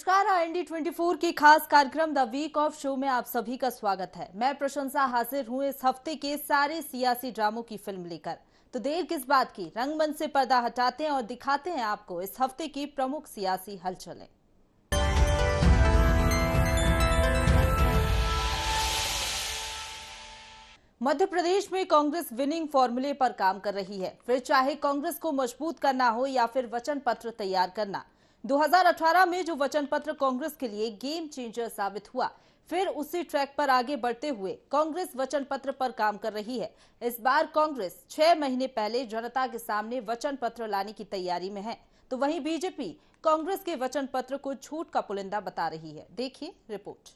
नमस्कार, IND24 की खास कार्यक्रम द वीक ऑफ शो में आप सभी का स्वागत है। मैं प्रशंसा हाजिर हूं इस हफ्ते के सारे सियासी ड्रामों की फिल्म लेकर। तो देर किस बात की, रंगमंच से पर्दा हटाते हैं और दिखाते हैं आपको इस हफ्ते की प्रमुख सियासी हलचलें। मध्य प्रदेश में कांग्रेस विनिंग फॉर्मूले पर काम कर रही है। फिर चाहे कांग्रेस को मजबूत करना हो या फिर वचन पत्र तैयार करना, 2018 में जो वचन पत्र कांग्रेस के लिए गेम चेंजर साबित हुआ, फिर उसी ट्रैक पर आगे बढ़ते हुए कांग्रेस वचन पत्र पर काम कर रही है। इस बार कांग्रेस 6 महीने पहले जनता के सामने वचन पत्र लाने की तैयारी में है, तो वहीं बीजेपी कांग्रेस के वचन पत्र को झूठ का पुलिंदा बता रही है। देखिए रिपोर्ट।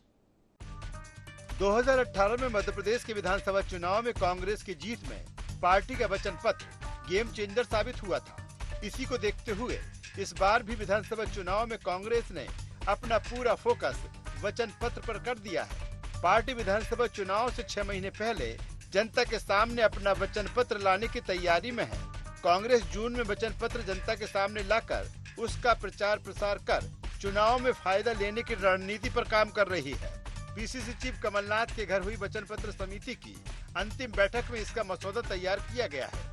2018 में मध्य प्रदेश के विधानसभा चुनाव में कांग्रेस की जीत में पार्टी का वचन पत्र गेम चेंजर साबित हुआ था। इसी को देखते हुए इस बार भी विधानसभा चुनाव में कांग्रेस ने अपना पूरा फोकस वचन पत्र पर कर दिया है। पार्टी विधानसभा चुनाव से 6 महीने पहले जनता के सामने अपना वचन पत्र लाने की तैयारी में है। कांग्रेस जून में वचन पत्र जनता के सामने लाकर उसका प्रचार प्रसार कर चुनाव में फायदा लेने की रणनीति पर काम कर रही है। पीसीसी चीफ कमलनाथ के घर हुई वचन पत्र समिति की अंतिम बैठक में इसका मसौदा तैयार किया गया है।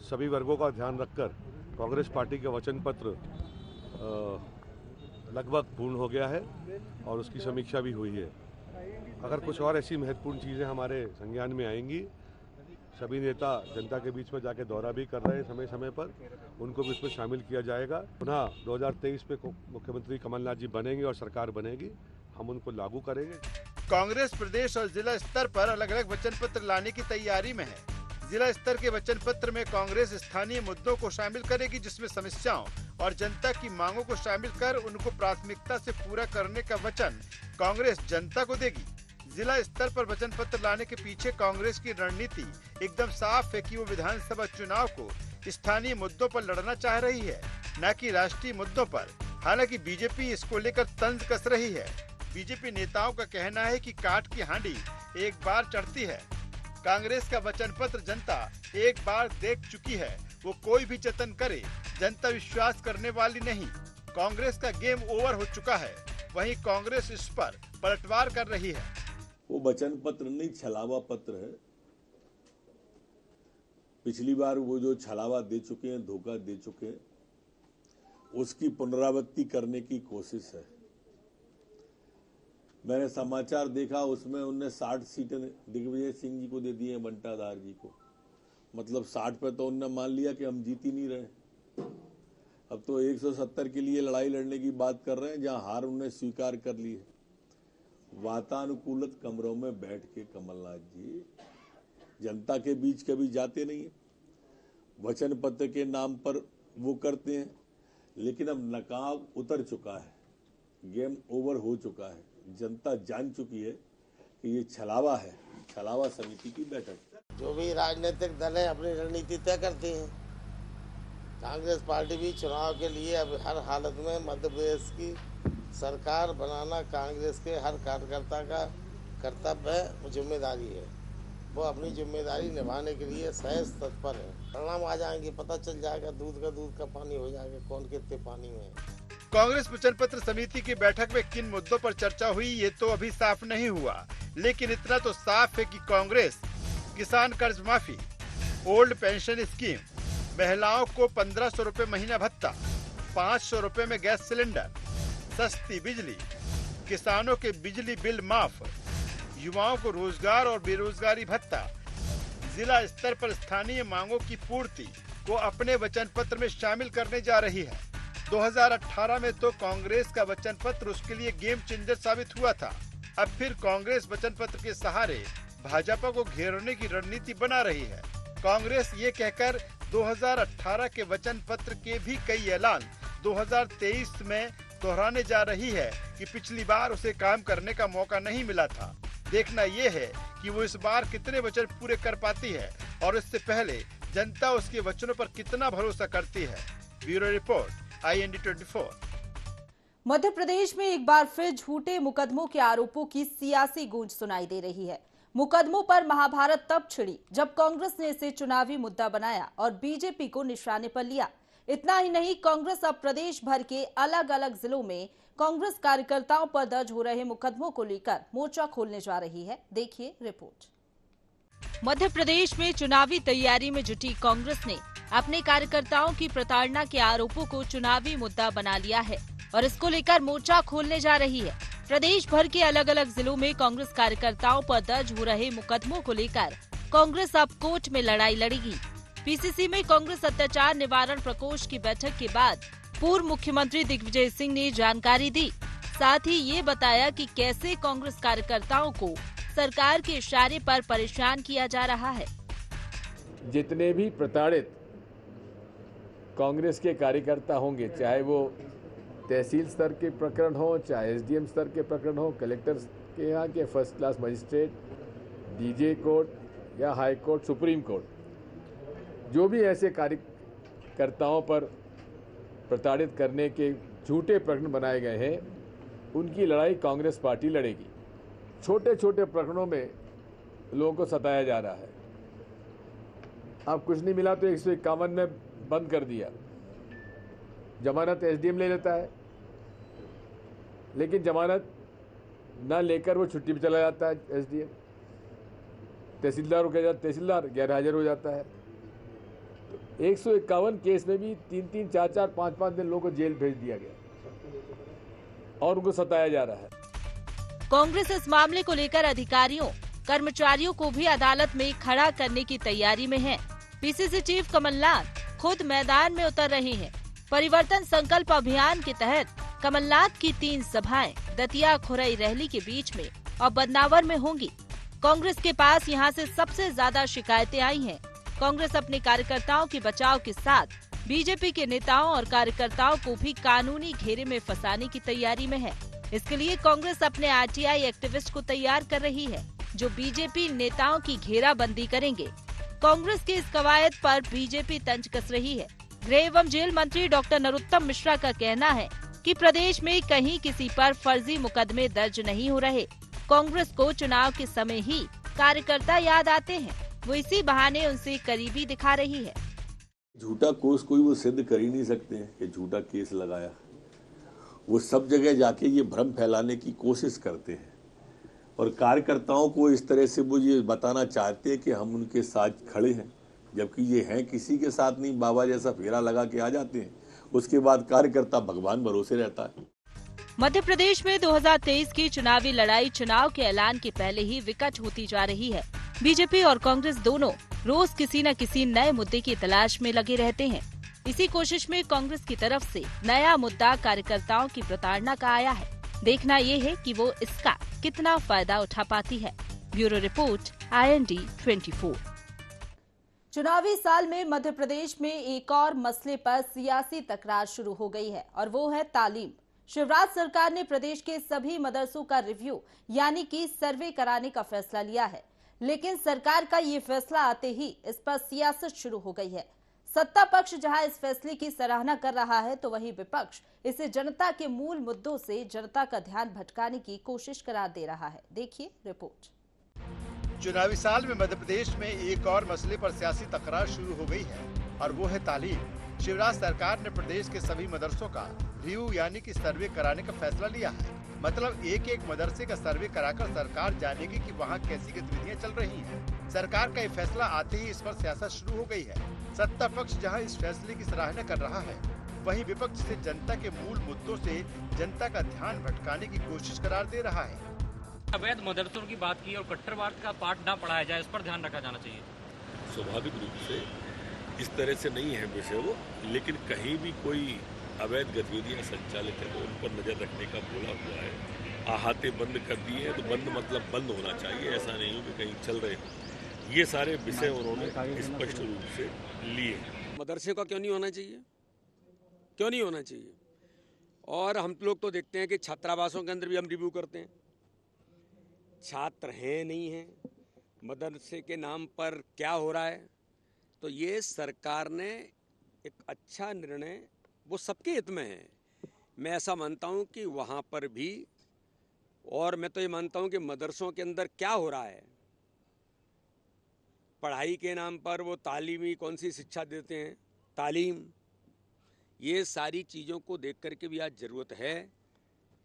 सभी वर्गों का ध्यान रखकर कांग्रेस पार्टी का वचन पत्र लगभग पूर्ण हो गया है और उसकी समीक्षा भी हुई है। अगर कुछ और ऐसी महत्वपूर्ण चीज़ें हमारे संज्ञान में आएंगी, सभी नेता जनता के बीच में जाके दौरा भी कर रहे हैं समय समय पर, उनको भी उसमें शामिल किया जाएगा। पुनः 2023 में मुख्यमंत्री कमलनाथ जी बनेंगे और सरकार बनेगी, हम उनको लागू करेंगे। कांग्रेस प्रदेश और जिला स्तर पर अलग अलग वचन पत्र लाने की तैयारी में है। जिला स्तर के वचन पत्र में कांग्रेस स्थानीय मुद्दों को शामिल करेगी, जिसमें समस्याओं और जनता की मांगों को शामिल कर उनको प्राथमिकता से पूरा करने का वचन कांग्रेस जनता को देगी। जिला स्तर पर वचन पत्र लाने के पीछे कांग्रेस की रणनीति एकदम साफ है कि वो विधानसभा चुनाव को स्थानीय मुद्दों पर लड़ना चाह रही है, न कि राष्ट्रीय मुद्दों पर। हालांकि बीजेपी इसको लेकर तंज कस रही है। बीजेपी नेताओं का कहना है कि काठ की हांडी एक बार चढ़ती है। कांग्रेस का वचन पत्र जनता एक बार देख चुकी है, वो कोई भी जतन करे जनता विश्वास करने वाली नहीं। कांग्रेस का गेम ओवर हो चुका है, वहीं कांग्रेस इस पर पलटवार कर रही है। वो वचन पत्र नहीं, छलावा पत्र है। पिछली बार वो जो छलावा दे चुके हैं, धोखा दे चुके हैं, उसकी पुनरावृत्ति करने की कोशिश है। मैंने समाचार देखा, उसमें उनने 60 सीटें दिग्विजय सिंह जी को दे दी हैं, बंटाधार जी को। मतलब 60 पे तो उनने मान लिया कि हम जीत ही नहीं रहे। अब तो 170 के लिए लड़ाई लड़ने की बात कर रहे हैं, जहां हार उन्हें स्वीकार कर ली है। वातानुकूलित कमरों में बैठ के कमलनाथ जी जनता के बीच कभी जाते नहीं है। वचन पत्र के नाम पर वो करते हैं, लेकिन अब नकाब उतर चुका है, गेम ओवर हो चुका है। जनता जान चुकी है कि ये छलावा है। छलावा समिति की बैठक। जो भी राजनीतिक दल है अपनी रणनीति तय करती हैं। कांग्रेस पार्टी भी चुनाव के लिए अब हर हालत में मध्य प्रदेश की सरकार बनाना कांग्रेस के हर कार्यकर्ता का कर्तव्य है, जिम्मेदारी है। वो अपनी जिम्मेदारी निभाने के लिए सहज तत्पर है। परिणाम आ जाएंगे, पता चल जाएगा, दूध का पानी हो जाएगा, कौन कितने पानी में है। कांग्रेस वचन पत्र समिति की बैठक में किन मुद्दों पर चर्चा हुई ये तो अभी साफ नहीं हुआ, लेकिन इतना तो साफ है कि कांग्रेस किसान कर्ज माफी, ओल्ड पेंशन स्कीम, महिलाओं को 1500 रुपए महीना भत्ता, 500 रुपए में गैस सिलेंडर, सस्ती बिजली, किसानों के बिजली बिल माफ, युवाओं को रोजगार और बेरोजगारी भत्ता, जिला स्तर पर स्थानीय मांगों की पूर्ति को अपने वचन पत्र में शामिल करने जा रही है। 2018 में तो कांग्रेस का वचन पत्र उसके लिए गेम चेंजर साबित हुआ था। अब फिर कांग्रेस वचन पत्र के सहारे भाजपा को घेरने की रणनीति बना रही है। कांग्रेस ये कहकर 2018 के वचन पत्र के भी कई ऐलान 2023 में दोहराने जा रही है कि पिछली बार उसे काम करने का मौका नहीं मिला था। देखना ये है कि वो इस बार कितने वचन पूरे कर पाती है और इससे पहले जनता उसके वचनों पर कितना भरोसा करती है। Bureau report, IND24। Madhya Pradesh में एक बार फिर झूठे मुकदमों के आरोपों की सियासी गूंज सुनाई दे रही है। मुकदमों पर महाभारत तब छिड़ी जब कांग्रेस ने इसे चुनावी मुद्दा बनाया और बीजेपी को निशाने पर लिया। इतना ही नहीं, कांग्रेस अब प्रदेश भर के अलग अलग जिलों में कांग्रेस कार्यकर्ताओं पर दर्ज हो रहे मुकदमों को लेकर मोर्चा खोलने जा रही है। देखिए रिपोर्ट। मध्य प्रदेश में चुनावी तैयारी में जुटी कांग्रेस ने अपने कार्यकर्ताओं की प्रताड़ना के आरोपों को चुनावी मुद्दा बना लिया है और इसको लेकर मोर्चा खोलने जा रही है। प्रदेश भर के अलग अलग जिलों में कांग्रेस कार्यकर्ताओं पर दर्ज हो रहे मुकदमों को लेकर कांग्रेस अब कोर्ट में लड़ाई लड़ेगी। पीसीसी में कांग्रेस अत्याचार निवारण प्रकोष्ठ की बैठक के बाद पूर्व मुख्यमंत्री दिग्विजय सिंह ने जानकारी दी। साथ ही ये बताया कि कैसे कांग्रेस कार्यकर्ताओं को सरकार के इशारे पर परेशान किया जा रहा है। जितने भी प्रताड़ित कांग्रेस के कार्यकर्ता होंगे, चाहे वो तहसील स्तर के प्रकरण हो, चाहे एसडीएम स्तर के प्रकरण हो, कलेक्टर के यहाँ के first class magistrate, DJ court या हाई कोर्ट, सुप्रीम कोर्ट, जो भी ऐसे कार्यकर्ताओं पर प्रताड़ित करने के झूठे प्रकरण बनाए गए हैं, उनकी लड़ाई कांग्रेस पार्टी लड़ेगी। छोटे छोटे प्रकरणों में लोगों को सताया जा रहा है। अब कुछ नहीं मिला तो 151 में बंद कर दिया। जमानत एसडीएम ले लेता है, लेकिन जमानत ना लेकर वो छुट्टी पे चला जाता है एसडीएम। तहसीलदार को कह जाता, तहसीलदार गैर हाजिर हो जाता है। तो 151 केस में भी 3-3, 4-4, 5-5 दिन लोगों को जेल भेज दिया गया और उनको सताया जा रहा है। कांग्रेस इस मामले को लेकर अधिकारियों, कर्मचारियों को भी अदालत में खड़ा करने की तैयारी में है। पीसीसी चीफ कमलनाथ खुद मैदान में उतर रहे हैं। परिवर्तन संकल्प अभियान के तहत कमलनाथ की 3 सभाएं दतिया, खुरई, रहली के बीच में और बदनावर में होंगी। कांग्रेस के पास यहां से सबसे ज्यादा शिकायतें आई हैं। कांग्रेस अपने कार्यकर्ताओं के बचाव के साथ बीजेपी के नेताओं और कार्यकर्ताओं को भी कानूनी घेरे में फंसाने की तैयारी में है। इसके लिए कांग्रेस अपने आरटीआई एक्टिविस्ट को तैयार कर रही है, जो बीजेपी नेताओं की घेराबंदी करेंगे। कांग्रेस के इस कवायद पर बीजेपी तंज कस रही है। गृह एवं जेल मंत्री डॉक्टर नरोत्तम मिश्रा का कहना है कि प्रदेश में कहीं किसी पर फर्जी मुकदमे दर्ज नहीं हो रहे। कांग्रेस को चुनाव के समय ही कार्यकर्ता याद आते हैं, वो इसी बहाने उनसे करीबी दिखा रही है। झूठा केस कोई वो सिद्ध कर ही नहीं सकते हैं कि झूठा केस लगाया। वो सब जगह जाके ये भ्रम फैलाने की कोशिश करते हैं और कार्यकर्ताओं को इस तरह से वो ये बताना चाहते हैं कि हम उनके साथ खड़े हैं, जबकि ये हैं किसी के साथ नहीं। बाबा जैसा फेरा लगा के आ जाते हैं, उसके बाद कार्यकर्ता भगवान भरोसे रहता है। मध्य प्रदेश में 2023 की चुनावी लड़ाई चुनाव के ऐलान के पहले ही विकट होती जा रही है। बीजेपी और कांग्रेस दोनों रोज किसी न किसी नए मुद्दे की तलाश में लगे रहते हैं। इसी कोशिश में कांग्रेस की तरफ से नया मुद्दा कार्यकर्ताओं की प्रताड़ना का आया है। देखना ये है कि वो इसका कितना फायदा उठा पाती है। Bureau report, IND 24। चुनावी साल में मध्य प्रदेश में एक और मसले पर सियासी तकरार शुरू हो गई है और वो है तालीम। शिवराज सरकार ने प्रदेश के सभी मदरसों का रिव्यू यानी कि सर्वे कराने का फैसला लिया है, लेकिन सरकार का ये फैसला आते ही इस पर सियासत शुरू हो गई है। सत्ता पक्ष जहां इस फैसले की सराहना कर रहा है, तो वहीं विपक्ष इसे जनता के मूल मुद्दों से जनता का ध्यान भटकाने की कोशिश करार दे रहा है। देखिए रिपोर्ट। चुनावी साल में मध्य प्रदेश में एक और मसले पर सियासी तकरार शुरू हो गई है और वो है तालीम। शिवराज सरकार ने प्रदेश के सभी मदरसों का रिव्यू यानी कि सर्वे कराने का फैसला लिया है। मतलब एक एक मदरसे का सर्वे कराकर सरकार जानेगी कि वहाँ कैसी गतिविधियाँ चल रही हैं। सरकार का ये फैसला आते ही इस पर सियासत शुरू हो गई है। सत्ता पक्ष जहां इस फैसले की सराहना कर रहा है, वहीं विपक्ष से जनता के मूल मुद्दों से जनता का ध्यान भटकाने की कोशिश करार दे रहा है। अवैध मदरसों की बात की और कट्टरवाद का पाठ न पढ़ाया जाए, इस पर ध्यान रखा जाना चाहिए। स्वाभाविक रूप से इस तरह से नहीं है विषय वो, लेकिन कहीं भी कोई अवैध गतिविधियां संचालित है तो उन पर नजर रखने का बोला हुआ है। आहाते बंद कर दिए हैं तो बंद मतलब बंद होना चाहिए, ऐसा नहीं हो कि कहीं चल रहे हो। ये सारे विषय उन्होंने स्पष्ट रूप से लिए। मदरसे का क्यों नहीं होना चाहिए, क्यों नहीं होना चाहिए? और हम लोग तो देखते हैं कि छात्रावासों के अंदर भी हम रिव्यू करते हैं। छात्र हैं नहीं हैं, मदरसे के नाम पर क्या हो रहा है। तो ये सरकार ने एक अच्छा निर्णय, वो सबके हित में है। मैं ऐसा मानता हूँ कि वहाँ पर भी, और मैं तो ये मानता हूँ कि मदरसों के अंदर क्या हो रहा है, पढ़ाई के नाम पर वो तालीमी कौन सी शिक्षा देते हैं, तालीम, ये सारी चीज़ों को देख करके भी आज ज़रूरत है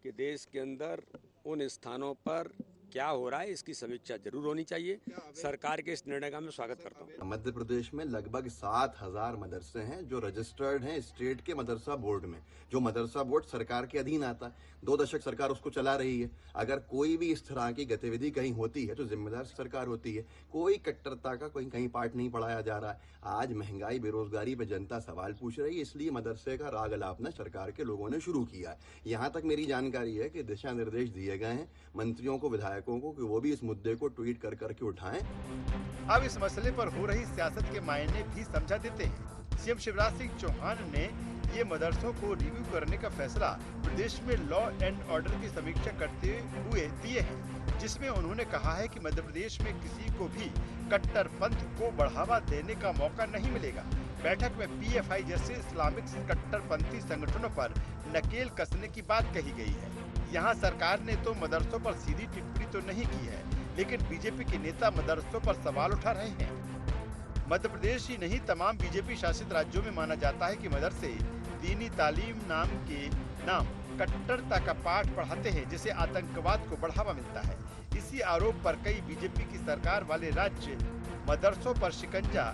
कि देश के अंदर उन स्थानों पर क्या हो रहा है इसकी समीक्षा जरूर होनी चाहिए। सरकार के इस निर्णय का मैं स्वागत करता हूँ। मध्य प्रदेश में लगभग 7,000 मदरसे हैं जो रजिस्टर्ड हैं स्टेट के मदरसा बोर्ड में, जो मदरसा बोर्ड सरकार के अधीन आता है। 2 दशक सरकार उसको चला रही है। अगर कोई भी इस तरह की गतिविधि कहीं होती है तो जिम्मेदार सरकार होती है। कोई कट्टरता का कोई कहीं पाठ नहीं पढ़ाया जा रहा है। आज महंगाई बेरोजगारी पे जनता सवाल पूछ रही है, इसलिए मदरसे का राग अलापना सरकार के लोगों ने शुरू किया है। यहाँ तक मेरी जानकारी है कि दिशा निर्देश दिए गए हैं मंत्रियों को, विधायकों को, कि वो भी इस मुद्दे को ट्वीट कर करके उठाएं। अब इस मसले पर हो रही सियासत के मायने भी समझा देते हैं। सीएम शिवराज सिंह चौहान ने ये मदरसों को रिव्यू करने का फैसला प्रदेश में लॉ एंड ऑर्डर की समीक्षा करते हुए दिए हैं, जिसमें उन्होंने कहा है कि मध्य प्रदेश में किसी को भी कट्टरपंथ को बढ़ावा देने का मौका नहीं मिलेगा। बैठक में पीएफआई जैसे इस्लामिक कट्टरपंथी संगठनों पर नकेल कसने की बात कही गई है। यहाँ सरकार ने तो मदरसों पर सीधी टिप्पणी तो नहीं की है, लेकिन बीजेपी के नेता मदरसों पर सवाल उठा रहे हैं। मध्य प्रदेश ही नहीं, तमाम बीजेपी शासित राज्यों में माना जाता है कि मदरसे दीनी तालीम नाम कट्टरता का पाठ पढ़ाते हैं, जिससे आतंकवाद को बढ़ावा मिलता है। इसी आरोप पर कई बीजेपी की सरकार वाले राज्य मदरसों पर शिकंजा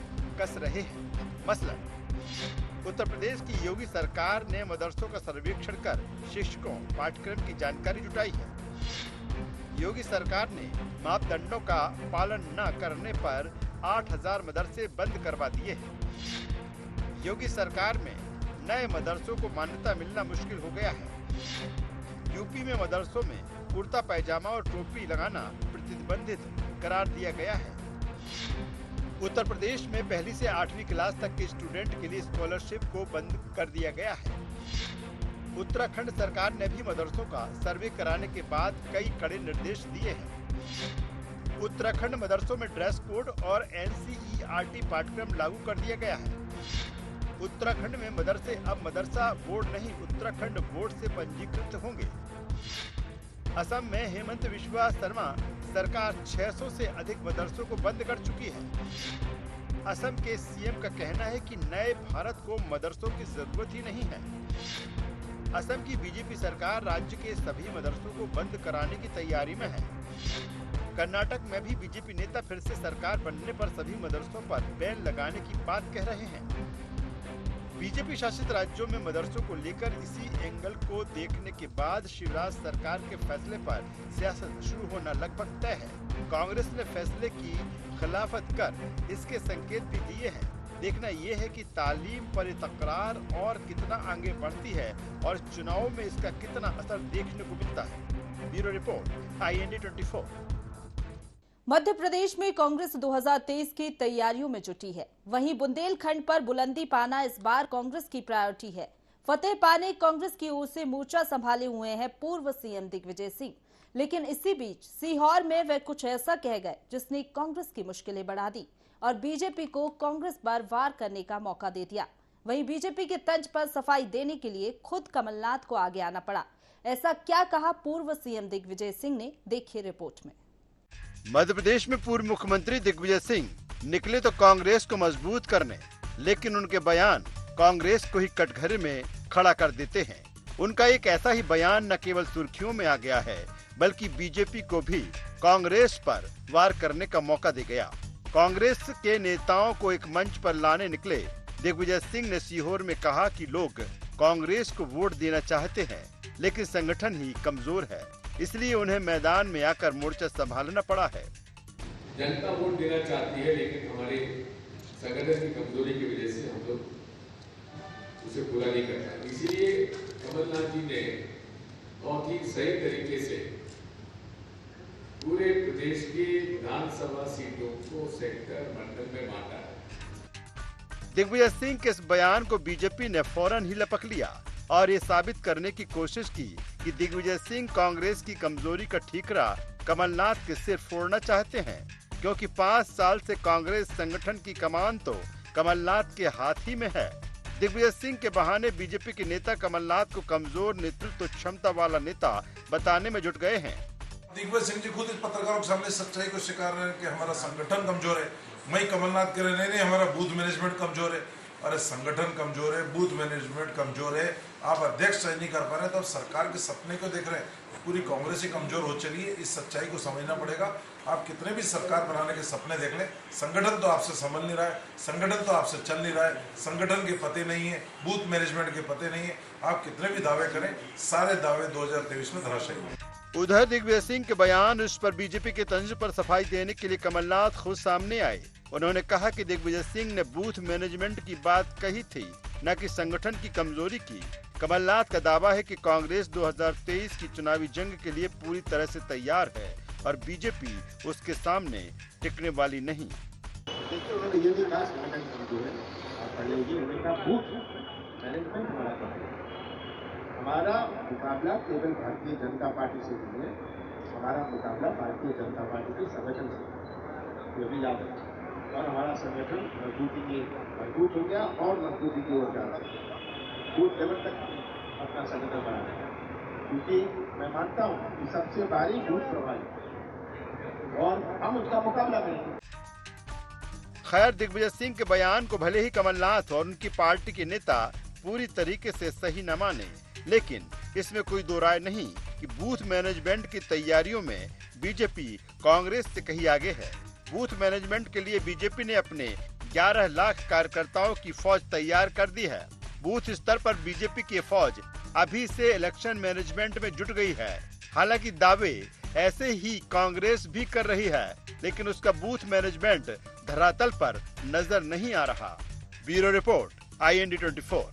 कस रहे हैं। मसलन उत्तर प्रदेश की योगी सरकार ने मदरसों का सर्वेक्षण कर शिक्षकों पाठ्यक्रम की जानकारी जुटाई है। योगी सरकार ने मापदंडों का पालन न करने पर 8,000 मदरसे बंद करवा दिए हैं। योगी सरकार में नए मदरसों को मान्यता मिलना मुश्किल हो गया है। यूपी में मदरसों में कुर्ता पैजामा और टोपी लगाना प्रतिबंधित करार दिया गया है। उत्तर प्रदेश में 1ली से 8वीं क्लास तक के स्टूडेंट के लिए स्कॉलरशिप को बंद कर दिया गया है। उत्तराखंड सरकार ने भी मदरसों का सर्वे कराने के बाद कई कड़े निर्देश दिए हैं। उत्तराखंड मदरसों में ड्रेस कोड और एनसीईआरटी पाठ्यक्रम लागू कर दिया गया है। उत्तराखंड में मदरसे अब मदरसा बोर्ड नहीं, उत्तराखंड बोर्ड से पंजीकृत होंगे। असम में हेमंत बिस्वा शर्मा सरकार 600 से अधिक मदरसों को बंद कर चुकी है। असम के सीएम का कहना है कि नए भारत को मदरसों की जरूरत ही नहीं है। असम की बीजेपी सरकार राज्य के सभी मदरसों को बंद कराने की तैयारी में है। कर्नाटक में भी बीजेपी नेता फिर से सरकार बनने पर सभी मदरसों पर बैन लगाने की बात कह रहे हैं। बीजेपी शासित राज्यों में मदरसों को लेकर इसी एंगल को देखने के बाद शिवराज सरकार के फैसले पर सियासत शुरू होना लगभग तय है। कांग्रेस ने फैसले की खिलाफत कर इसके संकेत भी दिए हैं। देखना यह है कि तालीम पर तकरार और कितना आगे बढ़ती है और चुनाव में इसका कितना असर देखने को मिलता है। Bureau report, IND 24। Madhya Pradesh में कांग्रेस 2023 की तैयारियों में जुटी है। वहीं बुंदेलखंड पर बुलंदी पाना इस बार कांग्रेस की प्रायोरिटी है। फतेह पाने कांग्रेस की ओर से मोर्चा संभाले हुए हैं पूर्व सीएम दिग्विजय सिंह, लेकिन इसी बीच सीहोर में वे कुछ ऐसा कह गए जिसने कांग्रेस की मुश्किलें बढ़ा दी और बीजेपी को कांग्रेस पर वार करने का मौका दे दिया। वहीं बीजेपी के तंज पर सफाई देने के लिए खुद कमलनाथ को आगे आना पड़ा। ऐसा क्या कहा पूर्व सीएम दिग्विजय सिंह ने, देखिए रिपोर्ट में। मध्य प्रदेश में पूर्व मुख्यमंत्री दिग्विजय सिंह निकले तो कांग्रेस को मजबूत करने, लेकिन उनके बयान कांग्रेस को ही कटघरे में खड़ा कर देते हैं। उनका एक ऐसा ही बयान न केवल सुर्खियों में आ गया है, बल्कि बीजेपी को भी कांग्रेस पर वार करने का मौका दे गया। कांग्रेस के नेताओं को एक मंच पर लाने निकले दिग्विजय सिंह ने सीहोर में कहा कि लोग कांग्रेस को वोट देना चाहते हैं, लेकिन संगठन ही कमजोर है, इसलिए उन्हें मैदान में आकर मोर्चा संभालना पड़ा है। जनता वोट देना चाहती है, लेकिन हमारे संगठन की कमजोरी की वजह से हम लोग उसे पूरा नहीं कर पाए। इसीलिए कमलनाथ जी ने बहुत ही सही तरीके से पूरे प्रदेश की विधानसभा सीटों को सेक्टर मंडल में बांटा है। दिग्विजय सिंह के इस बयान को बीजेपी ने फौरन ही लपक लिया और ये साबित करने की कोशिश की कि दिग्विजय सिंह कांग्रेस की कमजोरी का ठीकरा कमलनाथ के सिर फोड़ना चाहते हैं, क्योंकि 5 साल से कांग्रेस संगठन की कमान तो कमलनाथ के हाथ ही में है। दिग्विजय सिंह के बहाने बीजेपी के नेता कमलनाथ को कमजोर नेतृत्व क्षमता वाला नेता बताने में जुट गए हैं। दिग्विजय सिंह जी खुद इस पत्रकारों के सामने सच्चाई को स्वीकार रहे हैं कि हमारा संगठन कमजोर है। मैं कमलनाथ कह रहे नहीं हमारा बूथ मैनेजमेंट कमजोर है। अरे संगठन कमजोर है, बूथ मैनेजमेंट कमजोर है, आप अध्यक्ष तय नहीं कर पा रहे, तो आप सरकार के सपने को देख रहे हैं। पूरी कांग्रेस ही कमजोर हो चली है, इस सच्चाई को समझना पड़ेगा। आप कितने भी सरकार बनाने के सपने देख लें, संगठन तो आपसे संभल नहीं रहा है, संगठन तो आपसे चल नहीं रहा है, संगठन के पते नहीं है, बूथ मैनेजमेंट के पते नहीं है। आप कितने भी दावे करें, सारे दावे 2023 में धराशायी होंगे। उधर दिग्विजय सिंह के बयान उस पर बीजेपी के तंज पर सफाई देने के लिए कमलनाथ खुद सामने आए। उन्होंने कहा कि दिग्विजय सिंह ने बूथ मैनेजमेंट की बात कही थी, न कि संगठन की कमजोरी की। कमलनाथ का दावा है कि कांग्रेस 2023 की चुनावी जंग के लिए पूरी तरह से तैयार है और बीजेपी उसके सामने टिकने वाली नहीं। देखिए, उन्होंने ये भी कहा संगठन कमजोर है, पहले ये उन्होंने कहा बूथ मैनेजमेंट हमारा कमजोर है। हमारा मुकाबला केवल भारतीय जनता पार्टी से नहीं है, हमारा मुकाबला भारतीय जनता पार्टी के संगठन से, ये भी याद रखें। और हमारा संगठन मजबूत हो गया और मजबूती की ओर जा रहा है। बूथ लेवल तक अपना संगठन बनाना है, क्योंकि मैं मानता हूँ कि सबसे भारी बूथ प्रभावी और हम उसका मुकाबला करेंगे। खैर, दिग्विजय सिंह के बयान को भले ही कमलनाथ और उनकी पार्टी के नेता पूरी तरीके से सही न माने, लेकिन इसमें कोई दो राय नहीं कि बूथ मैनेजमेंट की तैयारियों में बीजेपी कांग्रेस से कहीं आगे है। बूथ मैनेजमेंट के लिए बीजेपी ने अपने 11 लाख कार्यकर्ताओं की फौज तैयार कर दी है। बूथ स्तर पर बीजेपी की फौज अभी से इलेक्शन मैनेजमेंट में जुट गई है। हालांकि दावे ऐसे ही कांग्रेस भी कर रही है, लेकिन उसका बूथ मैनेजमेंट धरातल पर नजर नहीं आ रहा। Bureau report, IND 24।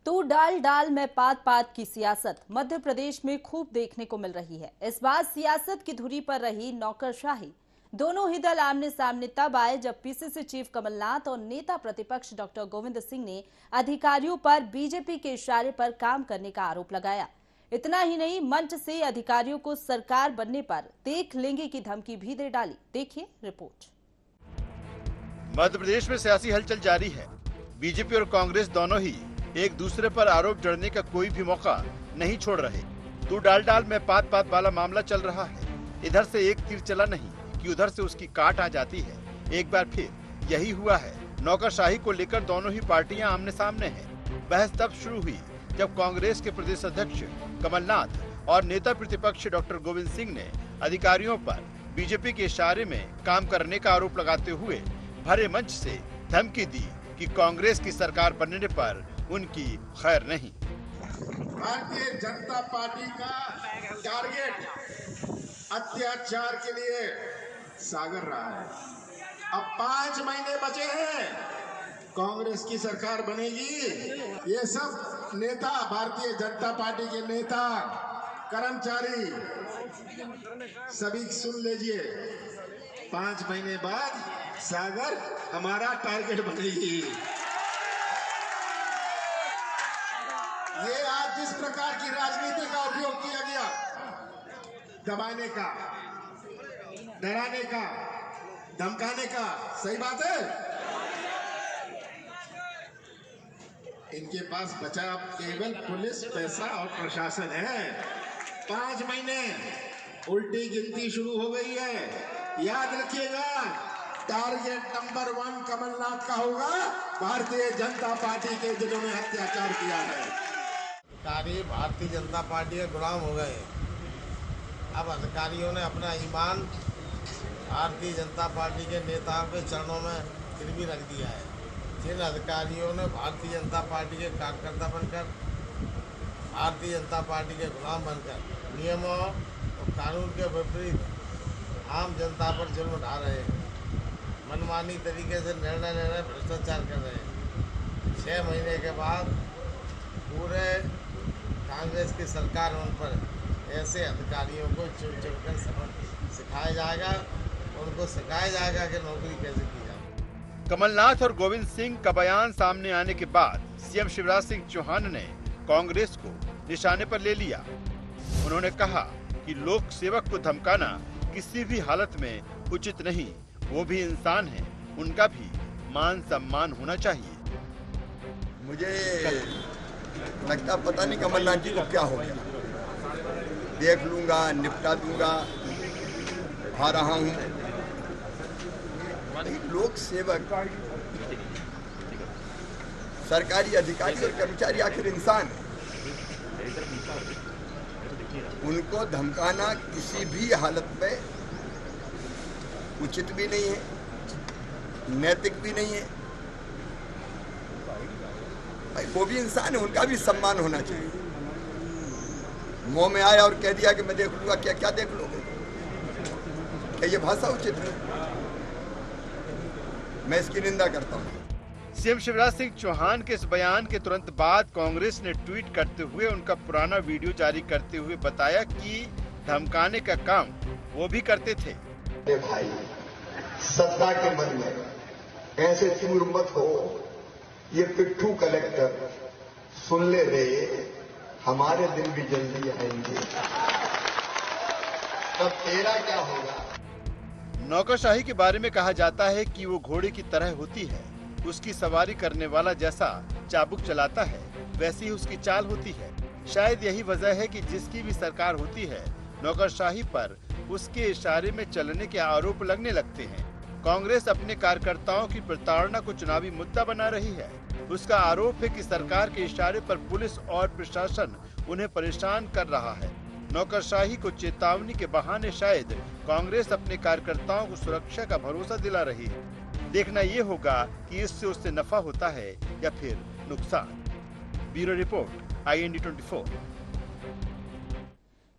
तू डाल डाल में पात पात की सियासत मध्य प्रदेश में खूब देखने को मिल रही है। इस बार सियासत की धुरी पर रही नौकरशाही। दोनों ही दल आमने सामने तब आए जब PCC चीफ कमलनाथ और नेता प्रतिपक्ष डॉक्टर गोविंद सिंह ने अधिकारियों पर बीजेपी के इशारे पर काम करने का आरोप लगाया। इतना ही नहीं, मंच से अधिकारियों को सरकार बनने पर देख लेंगे की धमकी भी दे डाली। देखिए रिपोर्ट। मध्य प्रदेश में सियासी हलचल जारी है। बीजेपी और कांग्रेस दोनों ही एक दूसरे पर आरोप जड़ने का कोई भी मौका नहीं छोड़ रहे। तू डाल डाल में पात पात वाला मामला चल रहा है। इधर से एक तीर चला नहीं कि उधर से उसकी काट आ जाती है। एक बार फिर यही हुआ है। नौकरशाही को लेकर दोनों ही पार्टियां आमने सामने हैं। बहस तब शुरू हुई जब कांग्रेस के प्रदेश अध्यक्ष कमलनाथ और नेता प्रतिपक्ष डॉक्टर गोविंद सिंह ने अधिकारियों पर बीजेपी के इशारे में काम करने का आरोप लगाते हुए भरे मंच से धमकी दी कि कांग्रेस की सरकार बनने पर उनकी खैर नहीं। भारतीय जनता पार्टी का टारगेट अत्याचार के लिए सागर रहा है। अब 5 महीने बचे हैं, कांग्रेस की सरकार बनेगी। ये सब नेता, भारतीय जनता पार्टी के नेता, कर्मचारी सभी सुन लीजिए, 5 महीने बाद सागर हमारा टारगेट बनेगी। ये आज जिस प्रकार की राजनीति का उपयोग किया गया, दबाने का, डराने का, धमकाने का, सही बात है। इनके पास बचा केवल पुलिस, पैसा और प्रशासन है। 5 महीने उल्टी गिनती शुरू हो गई है। याद रखिएगा, टारगेट नंबर 1 कमलनाथ का होगा, भारतीय जनता पार्टी के जिन्होंने अत्याचार किया है। भारतीय जनता पार्टी के गुलाम हो गए। अब अधिकारियों ने अपना ईमान भारतीय जनता पार्टी के नेताओं के चरणों में गिरवी रख दिया है। जिन अधिकारियों ने भारतीय जनता पार्टी के कार्यकर्ता बनकर, भारतीय जनता पार्टी के गुलाम बनकर नियमों और कानून के विपरीत आम जनता पर जुल्म ढा रहे हैं, मनमानी तरीके से निर्णय ले रहे, भ्रष्टाचार कर रहे हैं। 6 महीने के बाद पूरे कांग्रेस की सरकार उन पर ऐसे अधिकारियों को चुन चुनकर सबक सिखाया जाएगा, उनको सिखाया जाएगा कि नौकरी कैसे की जाए। कमलनाथ और गोविंद सिंह का बयान सामने आने के बाद सीएम शिवराज सिंह चौहान ने कांग्रेस को निशाने पर ले लिया। उन्होंने कहा कि लोक सेवक को धमकाना किसी भी हालत में उचित नहीं। वो भी इंसान है, उनका भी मान सम्मान होना चाहिए। मुझे लगता पता नहीं कमलनाथ जी को क्या हो गया। देख लूंगा, निपटा दूंगा, आ रहा हूँ। लोक सेवक, सरकारी अधिकारी और कर्मचारी आखिर इंसान है। उनको धमकाना किसी भी हालत में उचित भी नहीं है, नैतिक भी नहीं है। भाई वो भी इंसान है, उनका भी सम्मान होना चाहिए। मुंह में आया और कह दिया कि मैं देख लूंगा, क्या क्या देख लोगे? क्या ये भाषा उचित है? मैं इसकी निंदा करता हूँ। सीएम शिवराज सिंह चौहान के इस बयान के तुरंत बाद कांग्रेस ने ट्वीट करते हुए उनका पुराना वीडियो जारी करते हुए बताया कि धमकाने का काम वो भी करते थे। भाई सत्ता के मन में ऐसे चूर मत हो, ये पिट्ठू कलेक्टर सुन ले रे, हमारे दिन भी जल्दी आएंगे, तब तेरा क्या होगा। नौकरशाही के बारे में कहा जाता है कि वो घोड़े की तरह होती है, उसकी सवारी करने वाला जैसा चाबुक चलाता है वैसी ही उसकी चाल होती है। शायद यही वजह है कि जिसकी भी सरकार होती है, नौकरशाही पर उसके इशारे में चलने के आरोप लगने लगते हैं। कांग्रेस अपने कार्यकर्ताओं की प्रताड़ना को चुनावी मुद्दा बना रही है। उसका आरोप है कि सरकार के इशारे पर पुलिस और प्रशासन उन्हें परेशान कर रहा है। नौकरशाही को चेतावनी के बहाने शायद कांग्रेस अपने कार्यकर्ताओं को सुरक्षा का भरोसा दिला रही है। देखना ये होगा कि इससे उससे नफा होता है या फिर नुकसान। Bureau report, IND 24।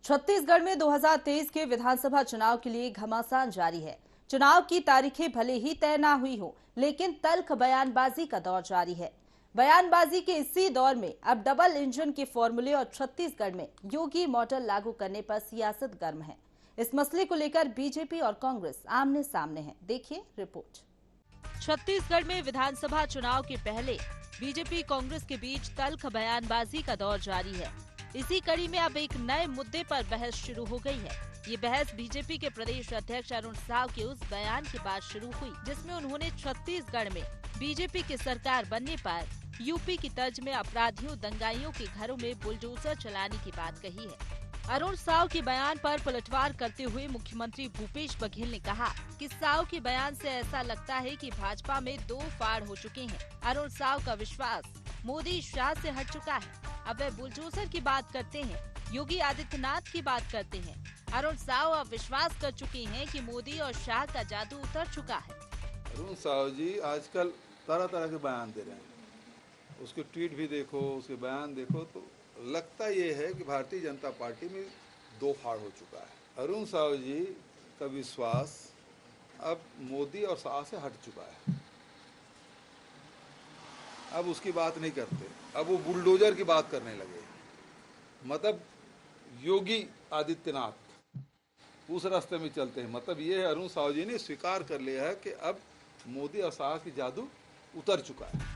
छत्तीसगढ़ में 2023 के विधानसभा चुनाव के लिए घमासान जारी है। चुनाव की तारीखें भले ही तय न हुई हो, लेकिन तल्ख बयानबाजी का दौर जारी है। बयानबाजी के इसी दौर में अब डबल इंजन के फॉर्मूले और छत्तीसगढ़ में योगी मॉडल लागू करने पर सियासत गर्म है। इस मसले को लेकर बीजेपी और कांग्रेस आमने सामने है। देखिए रिपोर्ट। छत्तीसगढ़ में विधानसभा चुनाव के पहले बीजेपी कांग्रेस के बीच तल्ख बयानबाजी का दौर जारी है। इसी कड़ी में अब एक नए मुद्दे पर बहस शुरू हो गई है। ये बहस बीजेपी के प्रदेश अध्यक्ष अरुण साव के उस बयान के बाद शुरू हुई जिसमें उन्होंने छत्तीसगढ़ में बीजेपी की सरकार बनने पर यूपी की तर्ज में अपराधियों दंगाइयों के घरों में बुलडोजर चलाने की बात कही है। अरुण साव के बयान पर पलटवार करते हुए मुख्यमंत्री भूपेश बघेल ने कहा कि साव के बयान से ऐसा लगता है कि भाजपा में दो फाड़ हो चुके हैं। अरुण साव का विश्वास मोदी शाह से हट चुका है। अब वे बुलडोजर की बात करते हैं, योगी आदित्यनाथ की बात करते हैं। अरुण साव अब विश्वास कर चुके हैं कि मोदी और शाह का जादू उतर चुका है। अरुण साव जी आजकल तरह तरह के बयान दे रहे हैं, उसके ट्वीट भी देखो, उसके बयान देखो, तो लगता ये है कि भारतीय जनता पार्टी में दो फाड़ हो चुका है। अरुण साव जी का विश्वास अब मोदी और शाह से हट चुका है। अब उसकी बात नहीं करते, अब वो बुलडोजर की बात करने लगे। मतलब योगी आदित्यनाथ उस रास्ते में चलते हैं। मतलब ये है अरुण साव जी ने स्वीकार कर लिया है कि अब मोदी और शाह की जादू उतर चुका है।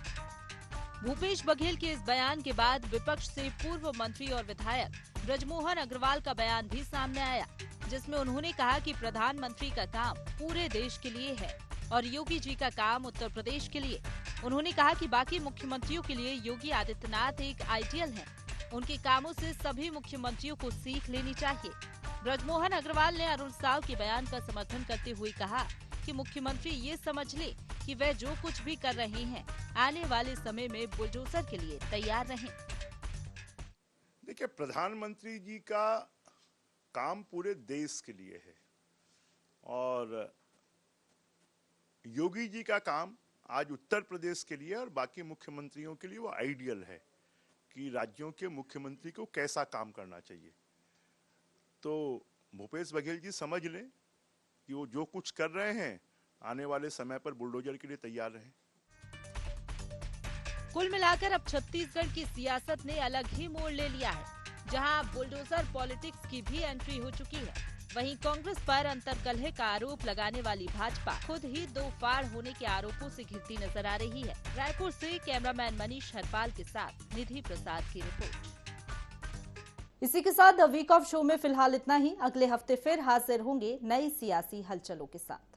भूपेश बघेल के इस बयान के बाद विपक्ष से पूर्व मंत्री और विधायक ब्रजमोहन अग्रवाल का बयान भी सामने आया, जिसमें उन्होंने कहा कि प्रधानमंत्री का काम पूरे देश के लिए है और योगी जी का काम उत्तर प्रदेश के लिए। उन्होंने कहा कि बाकी मुख्यमंत्रियों के लिए योगी आदित्यनाथ एक आइडियल हैं। उनके कामों से सभी मुख्यमंत्रियों को सीख लेनी चाहिए। ब्रजमोहन अग्रवाल ने अरुण साव के बयान का समर्थन करते हुए कहा कि मुख्यमंत्री ये समझ ले कि वे जो कुछ भी कर रहे हैं आने वाले समय में बुलडोजर के लिए तैयार रहें। देखिए, प्रधानमंत्री जी का काम पूरे देश के लिए है और योगी जी का काम आज उत्तर प्रदेश के लिए और बाकी मुख्यमंत्रियों के लिए वो आइडियल है कि राज्यों के मुख्यमंत्री को कैसा काम करना चाहिए। तो भूपेश बघेल जी समझ लें कि वो जो कुछ कर रहे हैं आने वाले समय पर बुलडोजर के लिए तैयार रहें। कुल मिलाकर अब छत्तीसगढ़ की सियासत ने अलग ही मोड़ ले लिया है, जहां बुलडोजर पॉलिटिक्स की भी एंट्री हो चुकी है। वहीं कांग्रेस पर अंतर्कलह का आरोप लगाने वाली भाजपा खुद ही दो फाड़ होने के आरोपों से घिरती नजर आ रही है। रायपुर से कैमरामैन मनीष हरपाल के साथ निधि प्रसाद की रिपोर्ट। इसी के साथ द वीक ऑफ शो में फिलहाल इतना ही। अगले हफ्ते फिर हाजिर होंगे नई सियासी हलचलों के साथ।